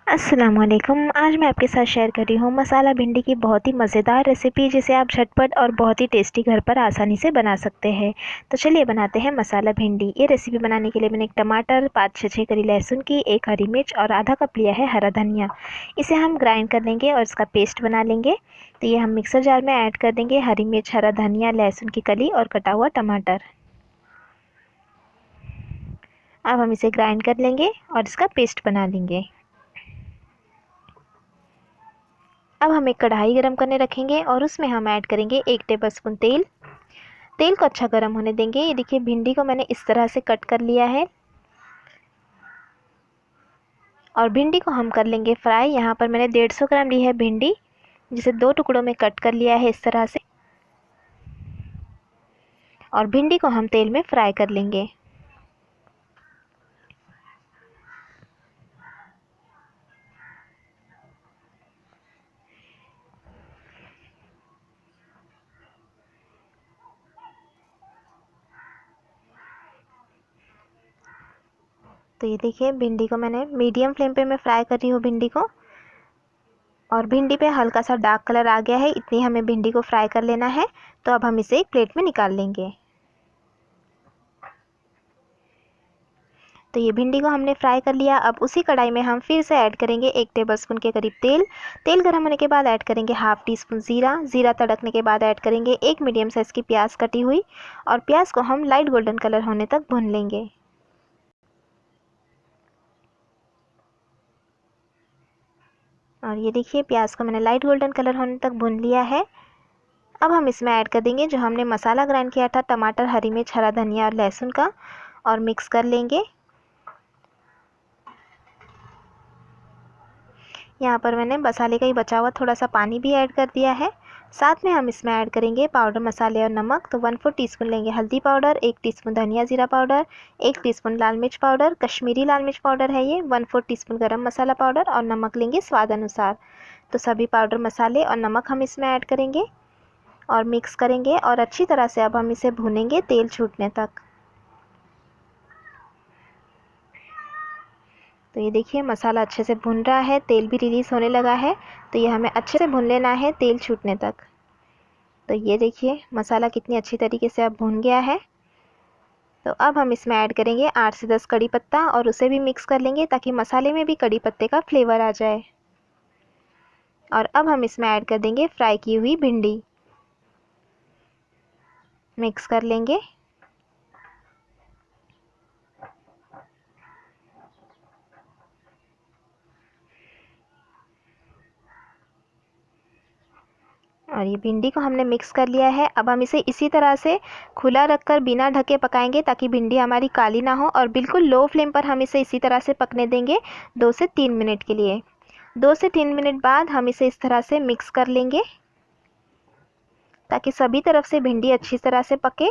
अस्सलामुअलैकुम। आज मैं आपके साथ शेयर कर रही हूँ मसाला भिंडी की बहुत ही मज़ेदार रेसिपी, जिसे आप झटपट और बहुत ही टेस्टी घर पर आसानी से बना सकते हैं। तो चलिए बनाते हैं मसाला भिंडी। ये रेसिपी बनाने के लिए मैंने एक टमाटर, 5 से 6 कली लहसुन की, 1 हरी मिर्च और आधा कप लिया है हरा धनिया। इसे हम ग्राइंड कर लेंगे और इसका पेस्ट बना लेंगे। तो ये हम मिक्सर जार में ऐड कर देंगे हरी मिर्च, हरा धनिया, लहसुन की कली और कटा हुआ टमाटर। अब हम इसे ग्राइंड कर लेंगे और इसका पेस्ट बना लेंगे। अब हम एक कढ़ाई गरम करने रखेंगे और उसमें हम ऐड करेंगे 1 टेबलस्पून तेल। तेल को अच्छा गरम होने देंगे। ये देखिए भिंडी को मैंने इस तरह से कट कर लिया है और भिंडी को हम कर लेंगे फ्राई। यहाँ पर मैंने 150 ग्राम ली है भिंडी, जिसे 2 टुकड़ों में कट कर लिया है इस तरह से, और भिंडी को हम तेल में फ्राई कर लेंगे। तो ये देखिए भिंडी को मैंने मीडियम फ्लेम पे मैं फ्राई कर रही हूँ भिंडी को, और भिंडी पे हल्का सा डार्क कलर आ गया है। इतनी हमें भिंडी को फ्राई कर लेना है। तो अब हम इसे एक प्लेट में निकाल लेंगे। तो ये भिंडी को हमने फ्राई कर लिया। अब उसी कढ़ाई में हम फिर से ऐड करेंगे 1 टेबलस्पून के करीब तेल। तेल गर्म होने के बाद ऐड करेंगे हाफ टी स्पून ज़ीरा। ज़ीरा तड़कने के बाद ऐड करेंगे 1 मीडियम साइज़ की प्याज कटी हुई, और प्याज को हम लाइट गोल्डन कलर होने तक भून लेंगे। और ये देखिए प्याज को मैंने लाइट गोल्डन कलर होने तक भून लिया है। अब हम इसमें ऐड कर देंगे जो हमने मसाला ग्राइंड किया था, टमाटर, हरी मिर्च, हरा धनिया और लहसुन का, और मिक्स कर लेंगे। यहाँ पर मैंने मसाले का ही बचा हुआ थोड़ा सा पानी भी ऐड कर दिया है। साथ में हम इसमें ऐड करेंगे पाउडर मसाले और नमक। तो 1/4 टीस्पून लेंगे हल्दी पाउडर, 1 टीस्पून धनिया जीरा पाउडर, 1 टीस्पून लाल मिर्च पाउडर, कश्मीरी लाल मिर्च पाउडर है ये, 1/4 टीस्पून गरम मसाला पाउडर, और नमक लेंगे स्वाद अनुसार। तो सभी पाउडर मसाले और नमक हम इसमें ऐड करेंगे और मिक्स करेंगे, और अच्छी तरह से अब हम इसे भूनेंगे तेल छूटने तक। तो ये देखिए मसाला अच्छे से भुन रहा है, तेल भी रिलीज़ होने लगा है। तो ये हमें अच्छे से भून लेना है तेल छूटने तक। तो ये देखिए मसाला कितनी अच्छी तरीके से अब भुन गया है। तो अब हम इसमें ऐड करेंगे 8 से 10 कड़ी पत्ता, और उसे भी मिक्स कर लेंगे ताकि मसाले में भी कड़ी पत्ते का फ्लेवर आ जाए। और अब हम इसमें ऐड कर देंगे फ्राई की हुई भिंडी, मिक्स कर लेंगे। और ये भिंडी को हमने मिक्स कर लिया है। अब हम इसे इसी तरह से खुला रखकर बिना ढके पकाएंगे ताकि भिंडी हमारी काली ना हो, और बिल्कुल लो फ्लेम पर हम इसे इसी तरह से पकने देंगे 2 से 3 मिनट के लिए। 2 से 3 मिनट बाद हम इसे इस तरह से मिक्स कर लेंगे ताकि सभी तरफ से भिंडी अच्छी तरह से पके।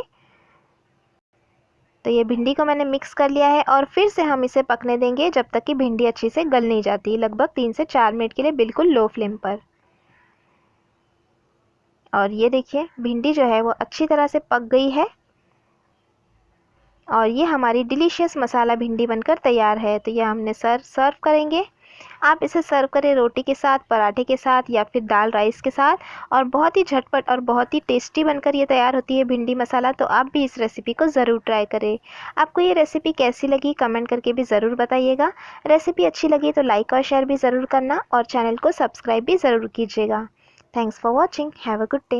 तो ये भिंडी को मैंने मिक्स कर लिया है, और फिर से हम इसे पकने देंगे जब तक कि भिंडी अच्छी से गल नहीं जाती, लगभग 3 से 4 मिनट के लिए बिल्कुल लो फ्लेम पर। और ये देखिए भिंडी जो है वो अच्छी तरह से पक गई है, और ये हमारी डिलीशियस मसाला भिंडी बनकर तैयार है। तो ये हमने सर्व करेंगे। आप इसे सर्व करें रोटी के साथ, पराठे के साथ, या फिर दाल राइस के साथ, और बहुत ही झटपट और बहुत ही टेस्टी बनकर ये तैयार होती है भिंडी मसाला। तो आप भी इस रेसिपी को ज़रूर ट्राई करें। आपको ये रेसिपी कैसी लगी कमेंट करके भी ज़रूर बताइएगा। रेसिपी अच्छी लगी तो लाइक और शेयर भी ज़रूर करना, और चैनल को सब्सक्राइब भी ज़रूर कीजिएगा। Thanks for watching. Have a good day.